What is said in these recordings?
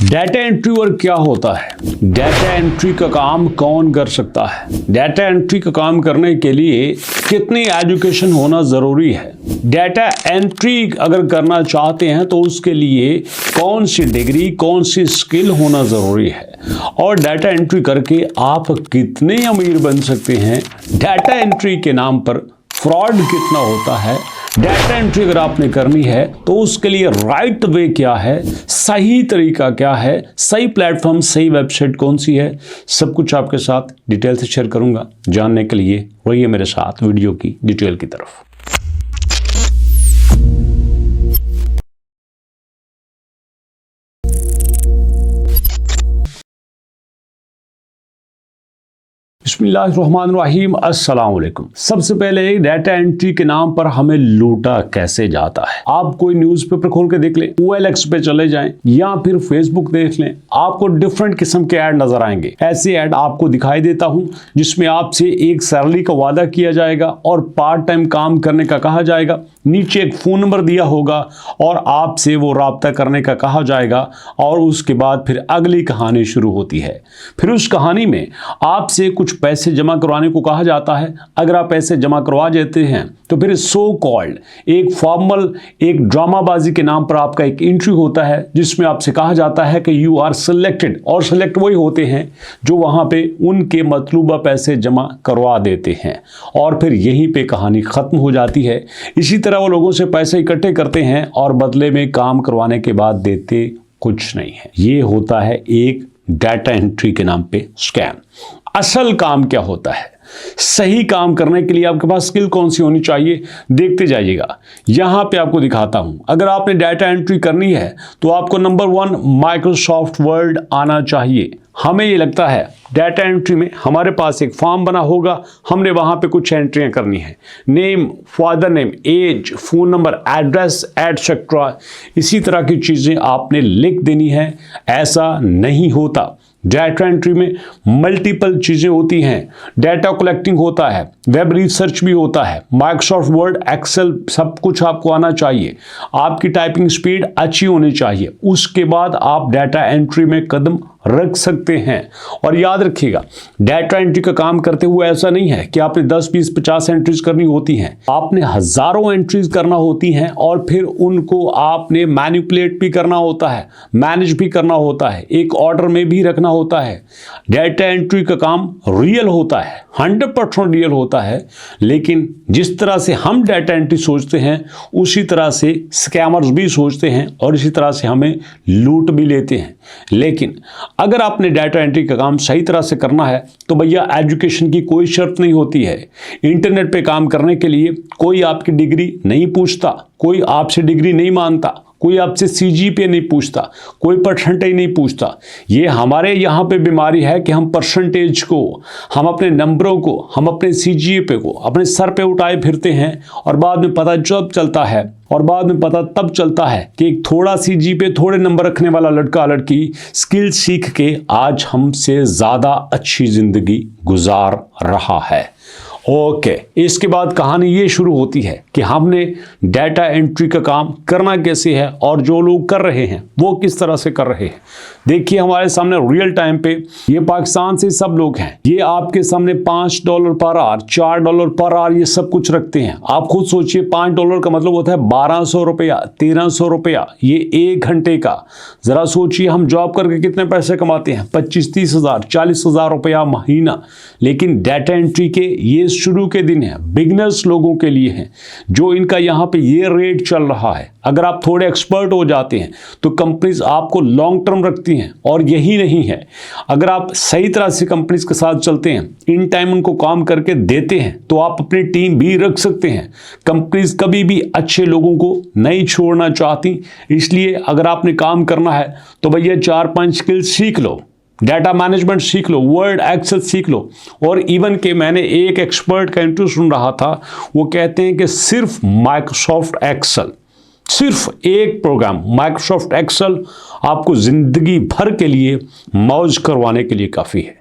Data entry work क्या होता है? डाटा एंट्री का काम कौन कर सकता है? डाटा एंट्री का काम करने के लिए कितनी एजुकेशन होना ज़रूरी है? डाटा एंट्री अगर करना चाहते हैं तो उसके लिए कौन सी डिग्री, कौन सी स्किल होना ज़रूरी है? और डाटा एंट्री करके आप कितने अमीर बन सकते हैं? डाटा एंट्री के नाम पर फ्रॉड कितना होता है? डाटा एंट्री अगर आपने करनी है तो उसके लिए राइट वे क्या है, सही तरीका क्या है, सही प्लेटफॉर्म, सही वेबसाइट कौन सी है, सब कुछ आपके साथ डिटेल से शेयर करूंगा। जानने के लिए रहिए मेरे साथ वीडियो की डिटेल की तरफ। बिस्मिल्लाहिर्रहमानिर्रहीम, अस्सलाम वालेकुम। सबसे पहले डाटा एंट्री के नाम पर हमें लूटा कैसे जाता है। आप कोई न्यूज़पेपर खोल के देख लें, OLX पे चले जाएं या फिर फेसबुक देख लें, आपको डिफरेंट किस्म के ऐड नजर आएंगे। ऐसे ऐड आपको दिखाई देता हूं जिसमें आपसे एक सैलरी का वादा किया जाएगा और पार्ट टाइम काम करने का कहा जाएगा। नीचे एक फ़ोन नंबर दिया होगा और आपसे वो राब्ता करने का कहा जाएगा और उसके बाद फिर अगली कहानी शुरू होती है। फिर उस कहानी में आपसे कुछ पैसे जमा करवाने को कहा जाता है। अगर आप पैसे जमा करवा देते हैं तो फिर सो कॉल्ड एक फॉर्मल, एक ड्रामाबाजी के नाम पर आपका एक इंटरव्यू होता है जिसमें आपसे कहा जाता है कि यू आर सिलेक्टेड। और सिलेक्ट वही होते हैं जो वहाँ पे उनके मतलूबा पैसे जमा करवा देते हैं और फिर यहीं पे कहानी ख़त्म हो जाती है। इसी तरह वो लोगों से पैसे इकट्ठे करते हैं और बदले में काम करवाने के बाद देते कुछ नहीं है। ये होता है एक डाटा एंट्री के नाम पे स्कैम। असल काम क्या होता है? सही काम करने के लिए आपके पास स्किल कौन सी होनी चाहिए, देखते जाइएगा। यहां पे आपको दिखाता हूं। अगर आपने डाटा एंट्री करनी है तो आपको नंबर 1 माइक्रोसॉफ्ट वर्ड आना चाहिए। हमें ये लगता है डाटा एंट्री में हमारे पास एक फॉर्म बना होगा, हमने वहां पे कुछ एंट्रियां करनी है। Name, father name, age, phone number, address etcetera, इसी तरह की चीज़ें आपने लिख देनी है। ऐसा नहीं होता। डाटा एंट्री में मल्टीपल चीज़ें होती हैं। डाटा कलेक्टिंग होता है, वेब रिसर्च भी होता है, माइक्रोसॉफ्ट वर्ड, एक्सेल, सब कुछ आपको आना चाहिए। आपकी टाइपिंग स्पीड अच्छी होनी चाहिए। उसके बाद आप डाटा एंट्री में कदम रख सकते हैं। और याद रखिएगा, डाटा एंट्री का काम करते हुए ऐसा नहीं है कि आपने 10, 20, 50 एंट्रीज करनी होती हैं। आपने हज़ारों एंट्रीज करना होती हैं और फिर उनको आपने मैनिपुलेट भी करना होता है, मैनेज भी करना होता है, एक ऑर्डर में भी रखना होता है। डाटा एंट्री का काम रियल होता है, 100% रियल होता है। लेकिन जिस तरह से हम डाटा एंट्री सोचते हैं उसी तरह से स्कैमर्स भी सोचते हैं और इसी तरह से हमें लूट भी लेते हैं। लेकिन अगर आपने डाटा एंट्री का काम सही तरह से करना है तो भैया एजुकेशन की कोई शर्त नहीं होती है। इंटरनेट पे काम करने के लिए कोई आपकी डिग्री नहीं पूछता, कोई आपसे डिग्री नहीं मांगता, कोई आपसे CGPA नहीं पूछता, कोई परसेंटेज नहीं पूछता। ये हमारे यहाँ पे बीमारी है कि हम परसेंटेज को, हम अपने नंबरों को, हम अपने CGPA को अपने सर पे उठाए फिरते हैं और बाद में पता तब चलता है कि एक थोड़ा CGPA, थोड़े नंबर रखने वाला लड़का लड़की स्किल सीख के आज हमसे ज़्यादा अच्छी ज़िंदगी गुजार रहा है। ओके, इसके बाद कहानी ये शुरू होती है कि हमने डाटा एंट्री का काम करना कैसे है और जो लोग कर रहे हैं वो किस तरह से कर रहे हैं। देखिए हमारे सामने रियल टाइम पे ये पाकिस्तान से सब लोग हैं। ये आपके सामने $5 पर आवर, $4 पर आवर, ये सब कुछ रखते हैं। आप खुद सोचिए, $5 का मतलब होता है 1200 रुपया, 1300 रुपया, ये 1 घंटे का। ज़रा सोचिए हम जॉब करके कितने पैसे कमाते हैं, 25-30 हज़ार, 40 हज़ार रुपया महीना। लेकिन डाटा एंट्री के ये शुरू के दिन है, बिगनर्स लोगों के लिए हैं, जो इनका यहाँ पे ये रेट चल रहा है। अगर आप थोड़े एक्सपर्ट हो जाते हैं तो कंपनीज आपको लॉन्ग टर्म रखती हैं। और यही नहीं है, अगर आप सही तरह से कंपनीज के साथ चलते हैं, इन टाइम उनको काम करके देते हैं, तो आप अपनी टीम भी रख सकते हैं। कंपनीज कभी भी अच्छे लोगों को नहीं छोड़ना चाहती। इसलिए अगर आपने काम करना है तो भैया 4-5 स्किल सीख लो। डाटा मैनेजमेंट सीख लो, वर्ड, एक्सेल सीख लो। और इवन के मैंने एक एक्सपर्ट का इंटरव्यू सुन रहा था, वो कहते हैं कि सिर्फ माइक्रोसॉफ्ट एक्सेल, सिर्फ एक प्रोग्राम माइक्रोसॉफ्ट एक्सेल आपको ज़िंदगी भर के लिए मौज करवाने के लिए काफ़ी है।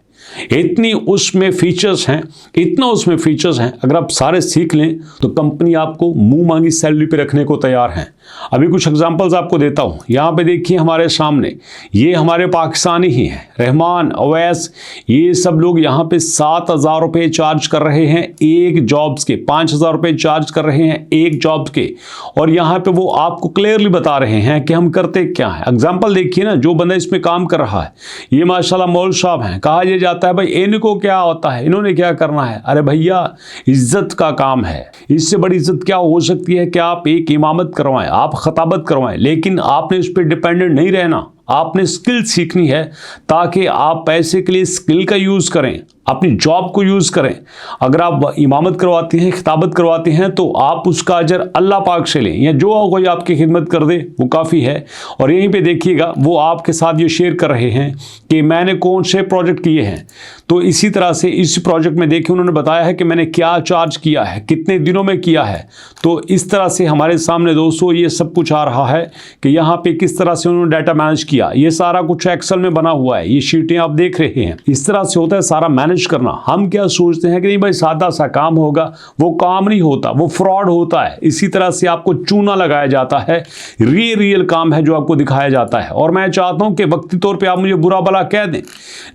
इतनी उसमें फीचर्स हैं, इतना उसमें फीचर्स हैं, अगर आप सारे सीख लें तो कंपनी आपको मुंह मांगी सैलरी पे रखने को तैयार है। अभी कुछ एग्जांपल्स आपको देता हूँ। यहाँ पे देखिए हमारे सामने ये हमारे पाकिस्तानी ही हैं, रहमान, अवैस, ये सब लोग यहाँ पे 7,000 रुपये चार्ज कर रहे हैं एक जॉब्स के, 5,000 रुपये चार्ज कर रहे हैं एक जॉब के। और यहाँ पे वो आपको क्लियरली बता रहे हैं कि हम करते क्या है। एग्जाम्पल देखिए ना, जो बंदा इसमें काम कर रहा है, ये माशाल्लाह मौल साहब हैं। कहा यह जाता है भाई इनको क्या होता है, इन्होंने क्या करना है। अरे भैया इज्जत का काम है, इससे बड़ी इज्जत क्या हो सकती है कि आप एक इमामत करवाएं, आप खताबत करवाएं, लेकिन आपने इस पर डिपेंडेंट नहीं रहना। आपने स्किल सीखनी है ताकि आप पैसे के लिए स्किल का यूज़ करें, अपनी जॉब को यूज़ करें। अगर आप इमामत करवाते हैं, खिताबत करवाते हैं, तो आप उसका अजर अल्लाह पाक से लें, या जो कोई आपकी खिदमत कर दे वो काफ़ी है। और यहीं पे देखिएगा वो आपके साथ ये शेयर कर रहे हैं कि मैंने कौन से प्रोजेक्ट किए हैं। तो इसी तरह से इस प्रोजेक्ट में देखिए उन्होंने बताया है कि मैंने क्या चार्ज किया है, कितने दिनों में किया है। तो इस तरह से हमारे सामने दोस्तों ये सब कुछ आ रहा है कि यहाँ पे किस तरह से उन्होंने डाटा मैनेज किया। ये सारा कुछ एक्सेल में बना हुआ है, ये शीटें आप देख रहे हैं। इस तरह से होता है सारा मैनेज करना। हम क्या सोचते हैं कि नहीं भाई सादा सा काम होगा, वो काम नहीं होता, वो फ्रॉड होता है। इसी तरह से आपको चूना लगाया जाता है, रियल काम है जो आपको दिखाया जाता है। और मैं चाहता हूं कि वक्ती तौर पे आप मुझे बुरा भला कह दें,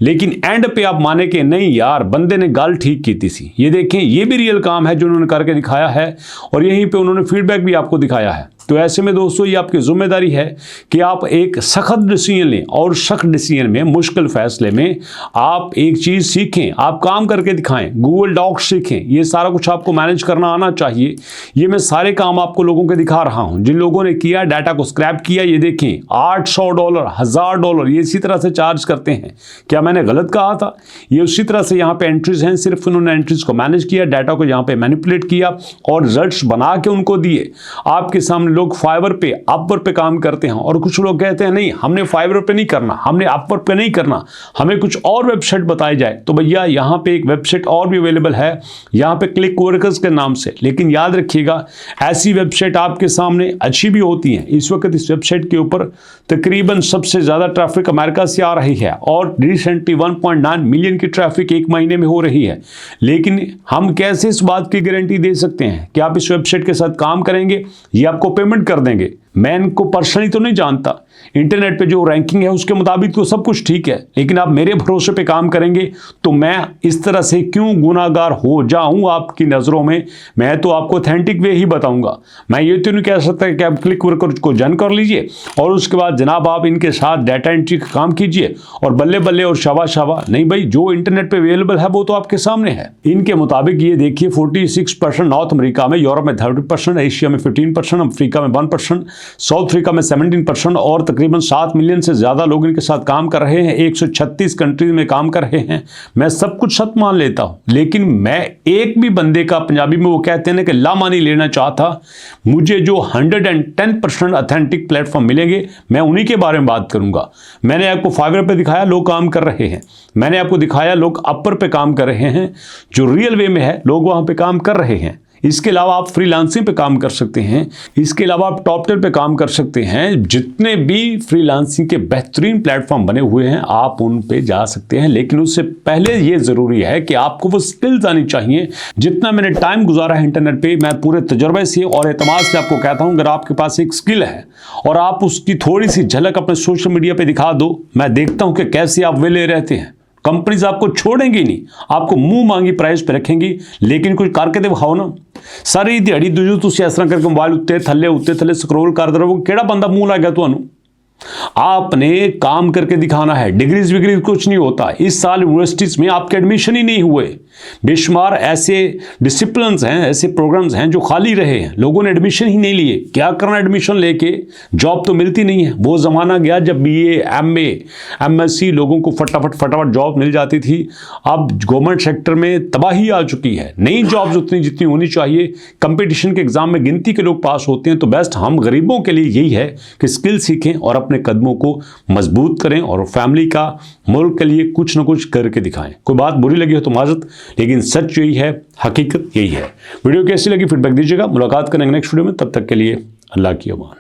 लेकिन एंड पे आप माने कि नहीं यार बंदे ने गाल ठीक की थी। ये देखें, ये भी रियल काम है जो उन्होंने करके दिखाया है, और यहीं पे उन्होंने फीडबैक भी आपको दिखाया है। तो ऐसे में दोस्तों ये आपकी जिम्मेदारी है कि आप एक सख्त डिसीजन लें, और सख्त डिसीजन में, मुश्किल फैसले में आप एक चीज़ सीखें, आप काम करके दिखाएं, गूगल डॉक्स सीखें। ये सारा कुछ आपको मैनेज करना आना चाहिए। ये मैं सारे काम आपको लोगों के दिखा रहा हूं, जिन लोगों ने किया, डाटा को स्क्रैप किया। ये देखें $800, $1,000 ये इसी तरह से चार्ज करते हैं। क्या मैंने गलत कहा था? ये उसी तरह से यहाँ पे एंट्रीज हैं, सिर्फ उन्होंने एंट्रीज को मैनेज किया, डाटा को यहाँ पे मैनिपुलेट किया और रिजल्ट्स बना के उनको दिए आपके सामने। लोग फाइवर पे, अपवर पे काम करते हैं, और कुछ लोग कहते हैं नहीं हमने फाइवर पे नहीं करना, हमने अपवर पे नहीं करना, हमें कुछ और वेबसाइट बताई जाए। तो भैया यहाँ पे एक वेबसाइट और भी अवेलेबल है, यहाँ पे क्लिक वर्कर्स के नाम से। लेकिन याद रखिएगा ऐसी वेबसाइट आपके सामने अच्छी भी होती है। इस वक्त इस वेबसाइट के ऊपर तकरीबन सबसे ज्यादा ट्रैफिक अमेरिका से आ रही है, और रिसेंटली 1.9 मिलियन की ट्रैफिक एक महीने में हो रही है। लेकिन हम कैसे इस बात की गारंटी दे सकते हैं कि आप इस वेबसाइट के साथ काम करेंगे, ये आपको पेमेंट कर देंगे? मैं इनको पर्सनली तो नहीं जानता, इंटरनेट पे जो रैंकिंग है उसके मुताबिक तो सब कुछ ठीक है, लेकिन आप मेरे भरोसे पे काम करेंगे तो मैं इस तरह से क्यों गुनाहगार हो जाऊं आपकी नज़रों में? मैं तो आपको ऑथेंटिक वे ही बताऊंगा। मैं ये तो नहीं कह सकता कि आप क्लिक वर्कर को ज्वाइन कर लीजिए और उसके बाद जनाब आप इनके साथ डाटा एंट्री का काम कीजिए और बल्ले बल्ले और शाबा शाबा। नहीं भाई, जो इंटरनेट पे अवेलेबल है वो तो आपके सामने है। इनके मुताबिक ये देखिए 46% नॉर्थ अमेरिका में, यूरोप में 30%, एशिया में 15%, अफ्रीका में 1%, साउथ अफ्रीका में 17%, और तकरीबन 7 मिलियन से ज़्यादा लोग इनके साथ काम कर रहे हैं। 136 कंट्रीज में काम कर रहे हैं। मैं सब कुछ सच मान लेता हूँ, लेकिन मैं एक भी बंदे का, पंजाबी में वो कहते हैं ना कि लामा नहीं लेना चाहता। मुझे जो 110% ऑथेंटिक प्लेटफॉर्म मिलेंगे मैं उन्हीं के बारे में बात करूंगा। मैंने आपको फाइवर पे दिखाया लोग काम कर रहे हैं, मैंने आपको दिखाया लोग अपर पे काम कर रहे हैं, जो रियल वे में है लोग वहां पे काम कर रहे हैं। इसके अलावा आप फ्रीलांसिंग पे काम कर सकते हैं, इसके अलावा आप टॉपटेल पे काम कर सकते हैं। जितने भी फ्रीलांसिंग के बेहतरीन प्लेटफॉर्म बने हुए हैं आप उन पे जा सकते हैं, लेकिन उससे पहले ये ज़रूरी है कि आपको वो स्किल्स आनी चाहिए। जितना मैंने टाइम गुजारा है इंटरनेट पे, मैं पूरे तजर्बे से और एतमाद से आपको कहता हूँ, अगर आपके पास एक स्किल है और आप उसकी थोड़ी सी झलक अपने सोशल मीडिया पर दिखा दो, मैं देखता हूँ कि कैसे आप वेले रहते हैं। कंपनीज आपको छोड़ेंगी नहीं, आपको मुंह मांगी प्राइस पे रखेंगी, लेकिन कुछ करके तो दिखाओ ना। सारी दिहाड़ी दूजो तुम इस तरह करके मोबाइल उत्ते थले स्क्रोल करते रहो, केड़ा बंदा मुंह लग गया तुहानू? आपने काम करके दिखाना है। डिग्रीज विग्रीज कुछ नहीं होता। इस साल यूनिवर्सिटीज में आपके एडमिशन ही नहीं हुए। बेशुमार ऐसे डिसिप्लिन्स हैं, ऐसे प्रोग्राम्स हैं जो खाली रहे हैं, लोगों ने एडमिशन ही नहीं लिए। क्या करना एडमिशन लेके? जॉब तो मिलती नहीं है। वो ज़माना गया जब BA, MA, MSc लोगों को फटाफट जॉब मिल जाती थी। अब गवर्नमेंट सेक्टर में तबाही आ चुकी है। नई जॉब्स उतनी जितनी होनी चाहिए, कंपटीशन के एग्जाम में गिनती के लोग पास होते हैं। तो बेस्ट हम गरीबों के लिए यही है कि स्किल सीखें और अपने कदमों को मजबूत करें और फैमिली का, मुल्क के लिए कुछ ना कुछ करके दिखाएं। कोई बात बुरी लगी हो तो माजरत, लेकिन सच यही है, हकीकत यही है। वीडियो कैसी लगी फीडबैक दीजिएगा। मुलाकात करेंगे नेक्स्ट वीडियो में, तब तक के लिए अल्लाह की अमान।